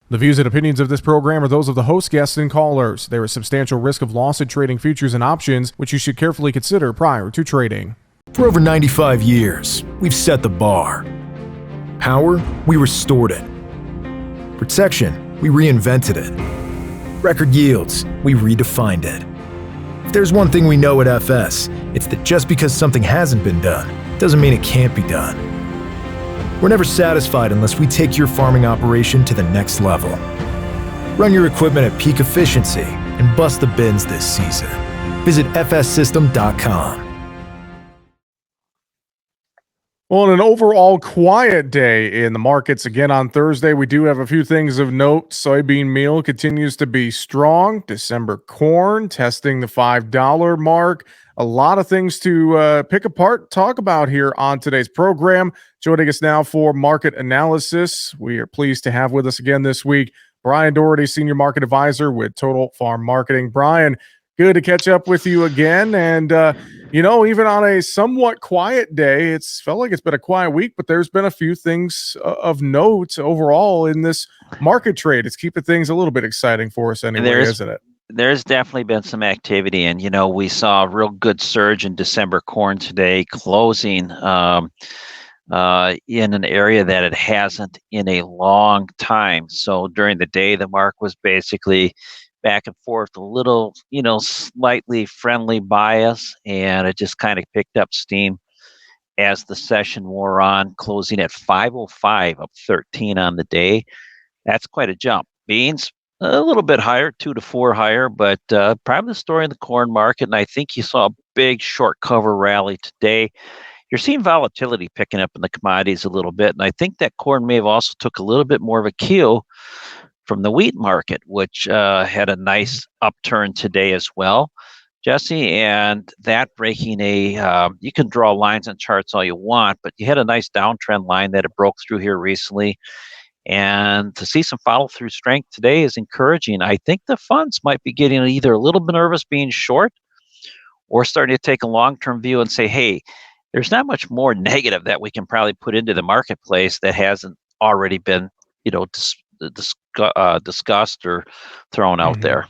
The views and opinions of this program are those of the host, guests, and callers. There is substantial risk of loss in trading futures and options, which you should carefully consider prior to trading. For over 95 years, we've set the bar. Power, we restored it. Protection, we reinvented it. Record yields, we redefined it. If there's one thing we know at FS, it's that just because something hasn't been done, doesn't mean it can't be done. We're never satisfied unless we take your farming operation to the next level. Run your equipment at peak efficiency and bust the bins this season. Visit fssystem.com. Well, on an overall quiet day in the markets again on Thursday, we do have a few things of note. Soybean meal continues to be strong. December corn testing the $5 mark. A lot of things to pick apart, talk about here on today's program. Joining us now for market analysis, we are pleased to have with us again this week Bryan Doherty, Senior Market Advisor with Total Farm Marketing. Bryan, good to catch up with you again. And, even on a somewhat quiet day, it's felt like it's been a quiet week, but there's been a few things of note overall in this market trade. It's keeping things a little bit exciting for us anyway, isn't it? There's definitely been some activity, and we saw a real good surge in December corn today, closing in an area that it hasn't in a long time. So during the day, the mark was basically back and forth, a little, slightly friendly bias, and it just kind of picked up steam as the session wore on, closing at 505, up 13 on the day. That's quite a jump. Beans, a little bit higher, 2 to 4 higher, but probably the story in the corn market. And I think you saw a big short cover rally today. You're seeing volatility picking up in the commodities a little bit. And I think that corn may have also took a little bit more of a cue from the wheat market, which had a nice upturn today as well, Jesse. And that breaking you can draw lines and charts all you want, but you had a nice downtrend line that it broke through here recently. And to see some follow-through strength today is encouraging. I think the funds might be getting either a little bit nervous being short or starting to take a long-term view and say, hey, there's not much more negative that we can probably put into the marketplace that hasn't already been, discussed or thrown out there.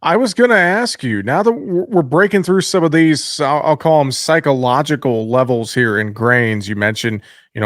I was going to ask you, now that we're breaking through some of these, I'll call them psychological levels here in grains. You mentioned,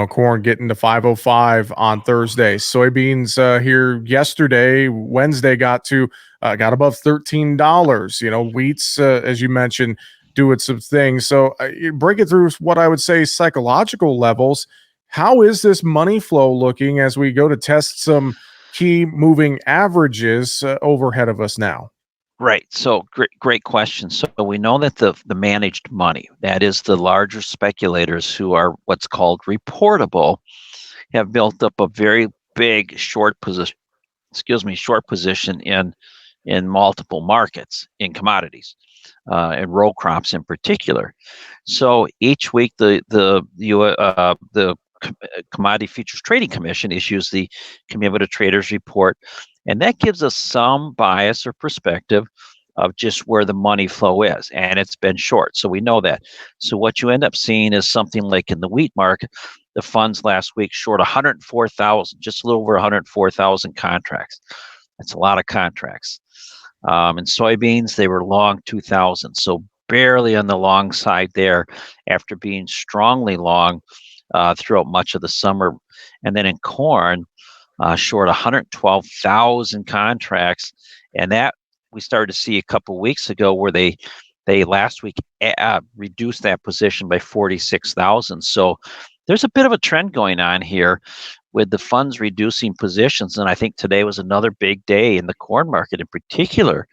corn getting to 505 on Thursday. Soybeans here yesterday, Wednesday, got above $13. Wheats, as you mentioned, doing some things. So breaking through what I would say psychological levels, how is this money flow looking as we go to test some key moving averages overhead of us now? Right. So great question. So we know that the managed money, that is the larger speculators who are what's called reportable, have built up a very big short position in multiple markets in commodities, and row crops in particular. So each week the Commodity Futures Trading Commission issues the Cumulative Traders Report, and that gives us some bias or perspective of just where the money flow is, and it's been short, so we know that. So what you end up seeing is something like in the wheat market, the funds last week short 104,000, just a little over 104,000 contracts. That's a lot of contracts. In soybeans, they were long 2,000, so barely on the long side there after being strongly long throughout much of the summer. And then in corn, short 112,000 contracts, and that we started to see a couple weeks ago where they last week reduced that position by 46,000. So there's a bit of a trend going on here with the funds reducing positions, and I think today was another big day in the corn market in particular,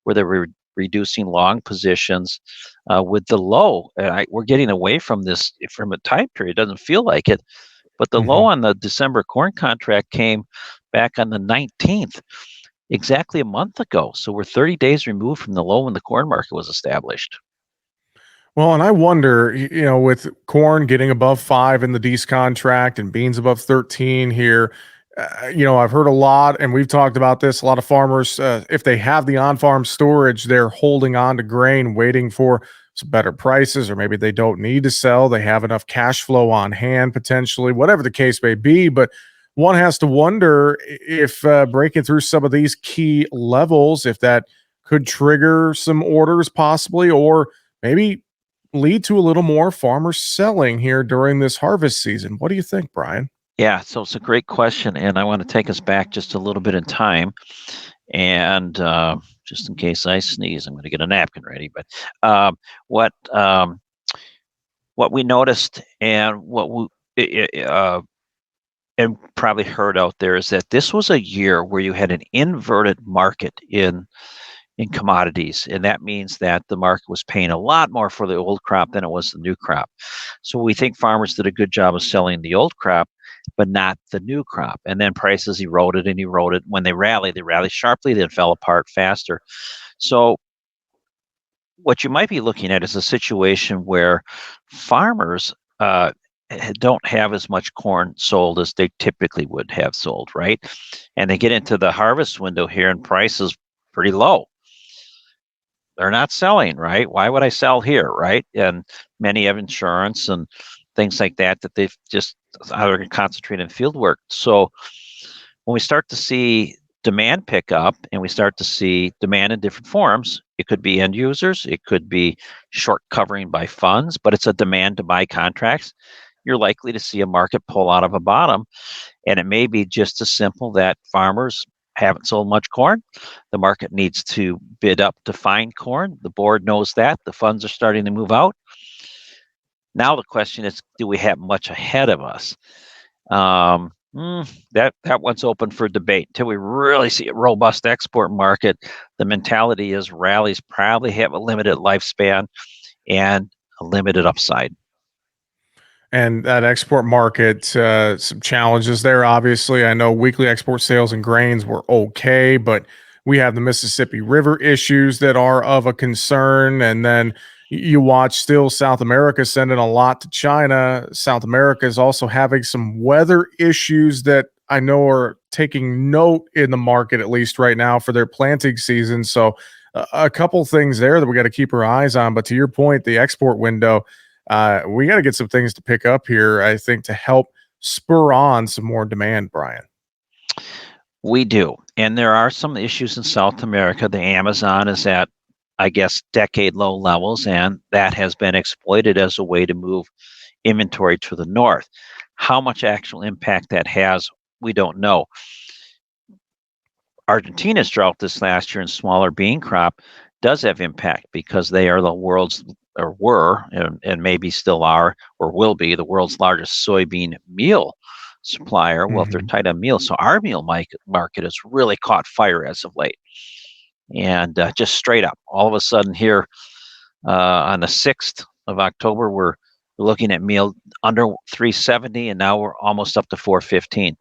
where they were reducing long positions with the low. And we're getting away from this from a time period. It doesn't feel like it, but the low on the December corn contract came back on the 19th, exactly a month ago. So we're 30 days removed from the low when the corn market was established. Well, and I wonder, with corn getting above 5 in the D's contract and beans above 13 here, I've heard a lot, and we've talked about this, a lot of farmers, if they have the on-farm storage, they're holding on to grain, waiting for some better prices, or maybe they don't need to sell. They have enough cash flow on hand, potentially, whatever the case may be. But one has to wonder if breaking through some of these key levels, if that could trigger some orders possibly, or maybe lead to a little more farmers selling here during this harvest season. What do you think, Brian? Yeah, so it's a great question, and I want to take us back just a little bit in time. And just in case I sneeze, I'm going to get a napkin ready. But um, what what we noticed, and what we and probably heard out there, is that this was a year where you had an inverted market in commodities, and that means that the market was paying a lot more for the old crop than it was the new crop. So we think farmers did a good job of selling the old crop, but not the new crop. And then prices eroded and eroded. When they rallied sharply, then fell apart faster. So what you might be looking at is a situation where farmers don't have as much corn sold as they typically would have sold, right? And they get into the harvest window here and prices pretty low. They're not selling, right? Why would I sell here, right? And many have insurance and things like that they've just either concentrate in field work. So when we start to see demand pick up and we start to see demand in different forms, it could be end users, it could be short covering by funds, but it's a demand to buy contracts. You're likely to see a market pull out of a bottom. And it may be just as simple that farmers haven't sold much corn. The market needs to bid up to find corn. The board knows that. The funds are starting to move out. Now the question is, do we have much ahead of us? That one's open for debate. Until we really see a robust export market, the mentality is rallies probably have a limited lifespan and a limited upside. And that export market, some challenges there. Obviously, I know weekly export sales and grains were okay, but we have the Mississippi River issues that are of a concern. And then you watch still South America sending a lot to China. South America is also having some weather issues that I know are taking note in the market, at least right now, for their planting season. So, a couple things there that we got to keep our eyes on. But to your point, the export window, we got to get some things to pick up here, I think, to help spur on some more demand, Brian. We do. And there are some issues in South America. The Amazon is at, I guess, decade low levels, and that has been exploited as a way to move inventory to the north. How much actual impact that has, we don't know. Argentina's drought this last year and smaller bean crop does have impact because they are the world's, or were, and maybe still are, or will be, the world's largest soybean meal supplier. Well, if they're tight on meal, so our meal market has really caught fire as of late. And just straight up, all of a sudden here on the 6th of October, we're looking at meal under 370, and now we're almost up to 415.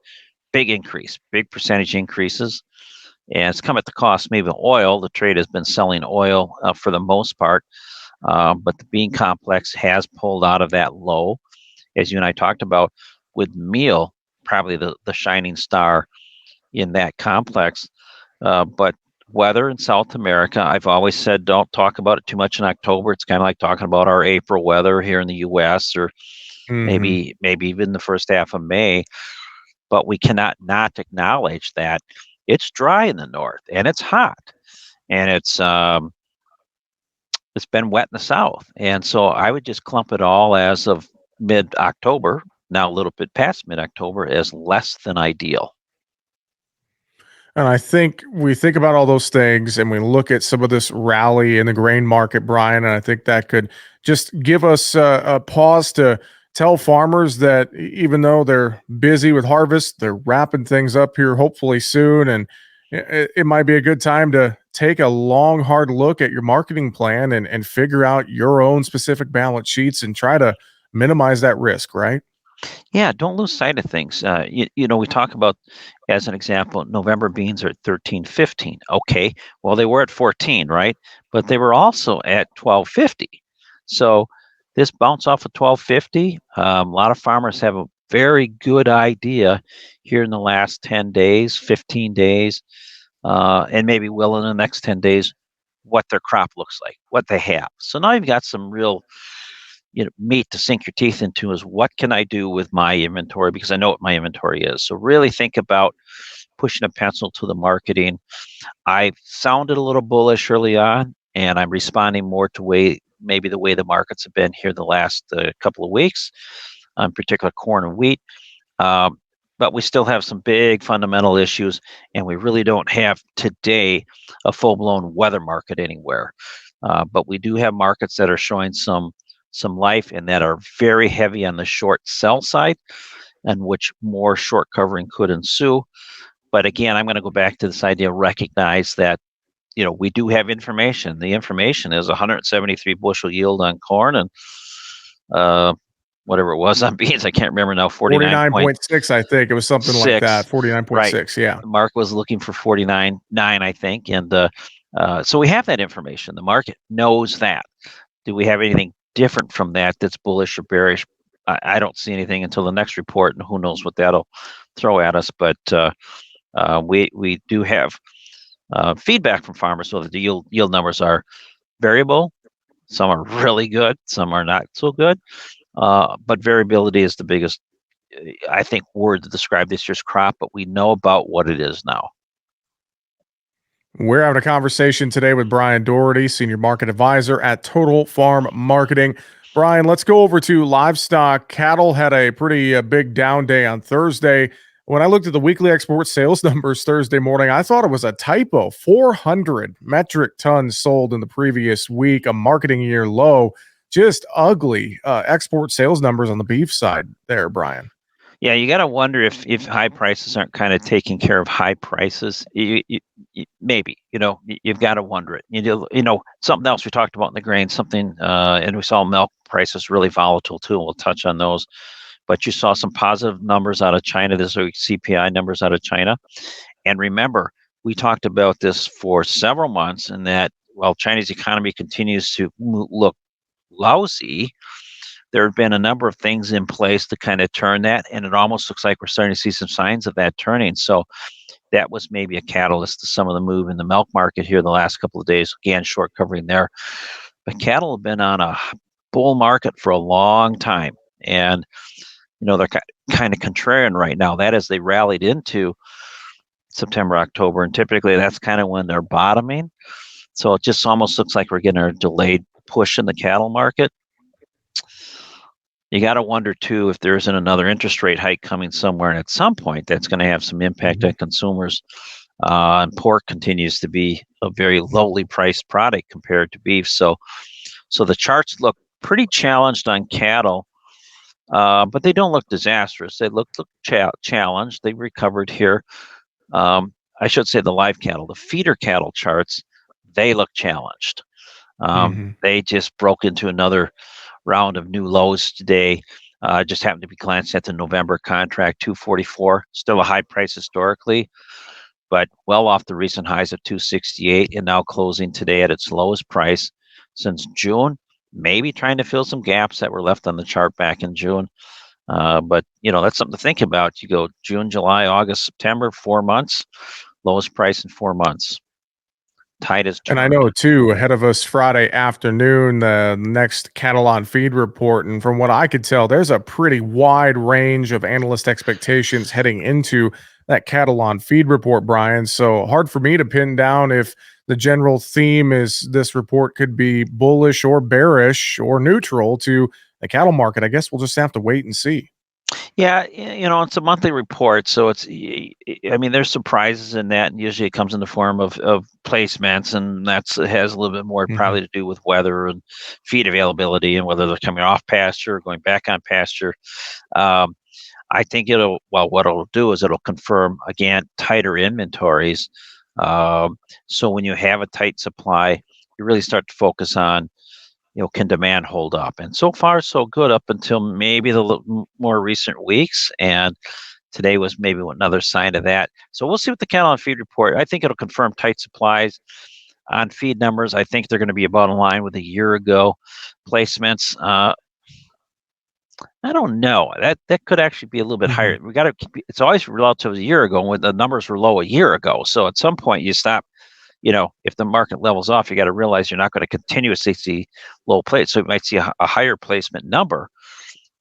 Big increase, big percentage increases. And it's come at the cost maybe of oil. The trade has been selling oil for the most part. But the bean complex has pulled out of that low, as you and I talked about, with meal, probably the shining star in that complex. But weather in South America, I've always said don't talk about it too much in October. It's kind of like talking about our April weather here in the U.S. or Mm-hmm. maybe even the first half of May. But we cannot not acknowledge that it's dry in the north and it's hot, and it's been wet in the south. And so I would just clump it all as of mid-October, now a little bit past mid-October, as less than ideal. And I think we think about all those things and we look at some of this rally in the grain market, Brian, and I think that could just give us a pause to tell farmers that even though they're busy with harvest, they're wrapping things up here hopefully soon. And it might be a good time to take a long, hard look at your marketing plan and figure out your own specific balance sheets and try to minimize that risk, right? Yeah, don't lose sight of things. We talk about, as an example, November beans are at 13.15. Okay, well, they were at 14, right? But they were also at 12.50. So this bounce off of 12.50, a lot of farmers have a very good idea here in the last 10 days, 15 days, and maybe will in the next 10 days, what their crop looks like, what they have. So now you've got some real meat to sink your teeth into is what can I do with my inventory, because I know what my inventory is. So really think about pushing a pencil to the marketing. I sounded a little bullish early on, and I'm responding more to maybe the way the markets have been here the last couple of weeks, in particular corn and wheat. But we still have some big fundamental issues, and we really don't have today a full-blown weather market anywhere. But we do have markets that are showing some life and that are very heavy on the short sell side, and which more short covering could ensue. But again, I'm going to go back to this idea of recognize that we do have information. The information is 173 bushel yield on corn and whatever it was on beans. I can't remember now. 49.6, I think it was something like that. 49.6, right. yeah. Mark was looking for 49.9, I think, and so we have that information. The market knows that. Do we have anything different from that that's bullish or bearish? I don't see anything until the next report, and who knows what that'll throw at us. But we do have feedback from farmers, so that the yield numbers are variable. Some are really good, some are not so good. But variability is the biggest, I think, word to describe this year's crop, but we know about what it is now. We're having a conversation today with Bryan Doherty, Senior Market Advisor at Total Farm Marketing. Bryan, let's go over to livestock. Cattle had a pretty big down day on Thursday. When I looked at the weekly export sales numbers Thursday morning, I thought it was a typo. 400 metric tons sold in the previous week, a marketing year low. Just ugly export sales numbers on the beef side there, Bryan. Yeah, you got to wonder if high prices aren't kind of taking care of high prices. Maybe, you've got to wonder it. Something else we talked about in the grain, and we saw milk prices really volatile too. We'll touch on those. But you saw some positive numbers out of China this week, CPI numbers out of China. And remember, we talked about this for several months, and that while China's economy continues to look lousy, there have been a number of things in place to kind of turn that, and it almost looks like we're starting to see some signs of that turning. So that was maybe a catalyst to some of the move in the milk market here the last couple of days. Again, short covering there. But cattle have been on a bull market for a long time, and they're kind of contrarian right now. That is, they rallied into September, October, and typically that's kind of when they're bottoming. So it just almost looks like we're getting a delayed push in the cattle market. You got to wonder, too, if there isn't another interest rate hike coming somewhere, and at some point that's going to have some impact on consumers. And pork continues to be a very lowly priced product compared to beef. So the charts look pretty challenged on cattle, but they don't look disastrous. They look challenged. They recovered here. I should say the live cattle, the feeder cattle charts, they look challenged. They just broke into another round of new lows today. Just happened to be glancing at the November contract, 244, still a high price historically, but well off the recent highs of 268, and now closing today at its lowest price since June. Maybe trying to fill some gaps that were left on the chart back in June. But that's something to think about. You go June, July, August, September, 4 months, lowest price in 4 months. Tide is turned. And I know, too, ahead of us Friday afternoon, the next cattle on feed report. And from what I could tell, there's a pretty wide range of analyst expectations heading into that cattle on feed report, Bryan. So hard for me to pin down if the general theme is this report could be bullish or bearish or neutral to the cattle market. I guess we'll just have to wait and see. Yeah, it's a monthly report, so there's surprises in that, and usually it comes in the form of placements, and it has a little bit more probably to do with weather and feed availability and whether they're coming off pasture or going back on pasture. I think what it'll do is it'll confirm, again, tighter inventories. So when you have a tight supply, you really start to focus on, can demand hold up? And so far, so good up until maybe the more recent weeks. And today was maybe another sign of that. So we'll see what the cattle on feed report. I think it'll confirm tight supplies on feed numbers. I think they're going to be about in line with a year ago placements. I don't know. That could actually be a little bit higher. We got to. It's always relative to a year ago when the numbers were low a year ago. So at some point you stop if the market levels off, you got to realize you're not going to continuously see low place. So you might see a higher placement number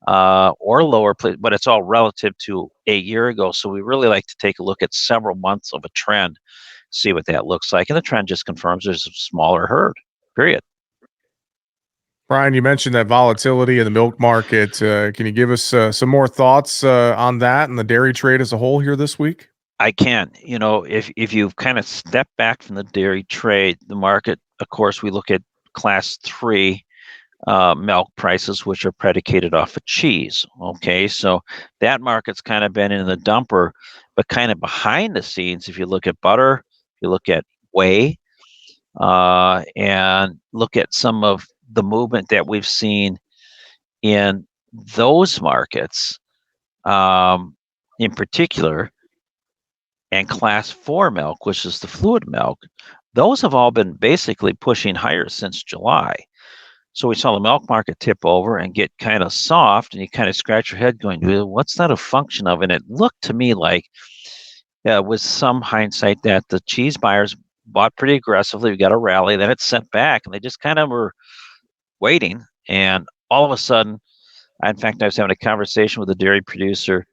or lower place, but it's all relative to a year ago. So we really like to take a look at several months of a trend, see what that looks like. And the trend just confirms there's a smaller herd, period. Bryan, you mentioned that volatility in the milk market. Can you give us some more thoughts on that and the dairy trade as a whole here this week? I can. If you've kind of stepped back from the dairy trade, the market, of course, we look at class 3 milk prices, which are predicated off of cheese. Okay, so that market's kind of been in the dumper, but kind of behind the scenes, if you look at butter, if you look at whey, and look at some of the movement that we've seen in those markets, in particular, and class 4 milk, which is the fluid milk, those have all been basically pushing higher since July. So we saw the milk market tip over and get kind of soft, and you kind of scratch your head going, well, what's that a function of? And it looked to me like, with some hindsight, that the cheese buyers bought pretty aggressively. We got a rally, then it sent back, and they just kind of were waiting. And all of a sudden, in fact, I was having a conversation with a dairy producer,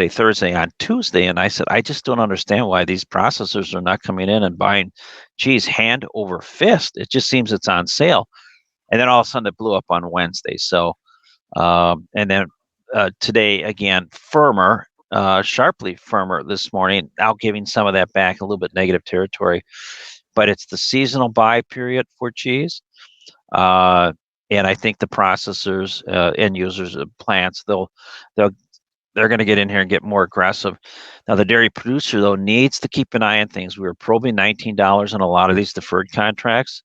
Thursday, on Tuesday, and I said, I just don't understand why these processors are not coming in and buying cheese hand over fist. It just seems it's on sale. And then all of a sudden it blew up on Wednesday. So, and then today, again, firmer, sharply firmer this morning, now giving some of that back, a little bit negative territory. But it's the seasonal buy period for cheese. And I think the processors, end users of plants, they're going to get in here and get more aggressive. Now, the dairy producer, though, needs to keep an eye on things. We were probing $19 on a lot of these deferred contracts.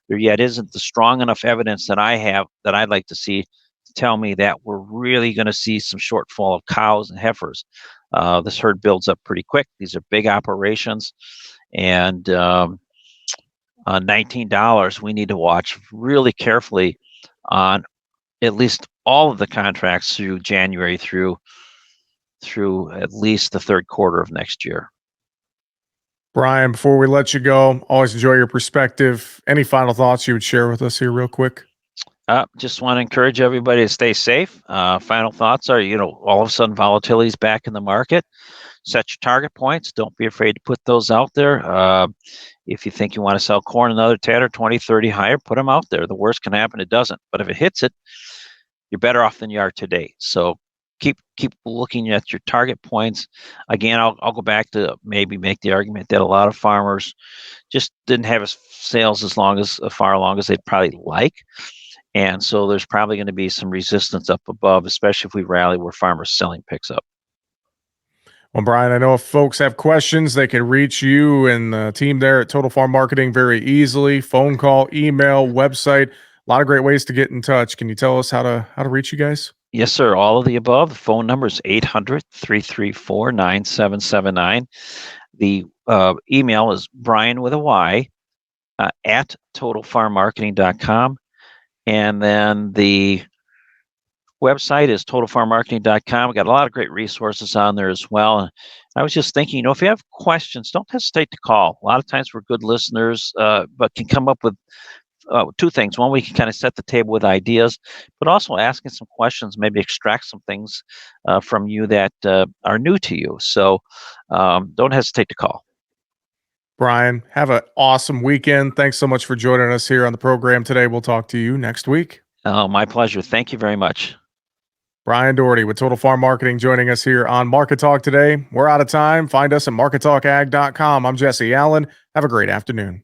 There yet isn't the strong enough evidence that I have that I'd like to see to tell me that we're really going to see some shortfall of cows and heifers. This herd builds up pretty quick. These are big operations. And $19, we need to watch really carefully on at least all of the contracts through January through at least the third quarter of next year. Bryan, before we let you go, always enjoy your perspective. Any final thoughts you would share with us here real quick? Just want to encourage everybody to stay safe. Final thoughts are, all of a sudden volatility is back in the market. Set your target points. Don't be afraid to put those out there. If you think you want to sell corn another 10 or 20, 30 higher, put them out there. The worst can happen, it doesn't. But if it hits it, you're better off than you are today. So keep looking at your target points. Again, I'll go back to maybe make the argument that a lot of farmers just didn't have sales as far along as they'd probably like. And so there's probably going to be some resistance up above, especially if we rally where farmers selling picks up. Well, Bryan, I know if folks have questions, they can reach you and the team there at Total Farm Marketing very easily. Phone call, email, website, a lot of great ways to get in touch. Can you tell us how to reach you guys? Yes, sir. All of the above. The phone number is 800-334-9779. The email is Bryan with a Y at totalfarmmarketing.com. And then the website is totalfarmmarketing.com. We got a lot of great resources on there as well. And I was just thinking, if you have questions, don't hesitate to call. A lot of times we're good listeners, but can come up with two things. One, we can kind of set the table with ideas, but also asking some questions, maybe extract some things from you that are new to you. So don't hesitate to call. Bryan, have an awesome weekend. Thanks so much for joining us here on the program today. We'll talk to you next week. Oh, my pleasure. Thank you very much. Bryan Doherty with Total Farm Marketing joining us here on Market Talk today. We're out of time. Find us at markettalkag.com. I'm Jesse Allen. Have a great afternoon.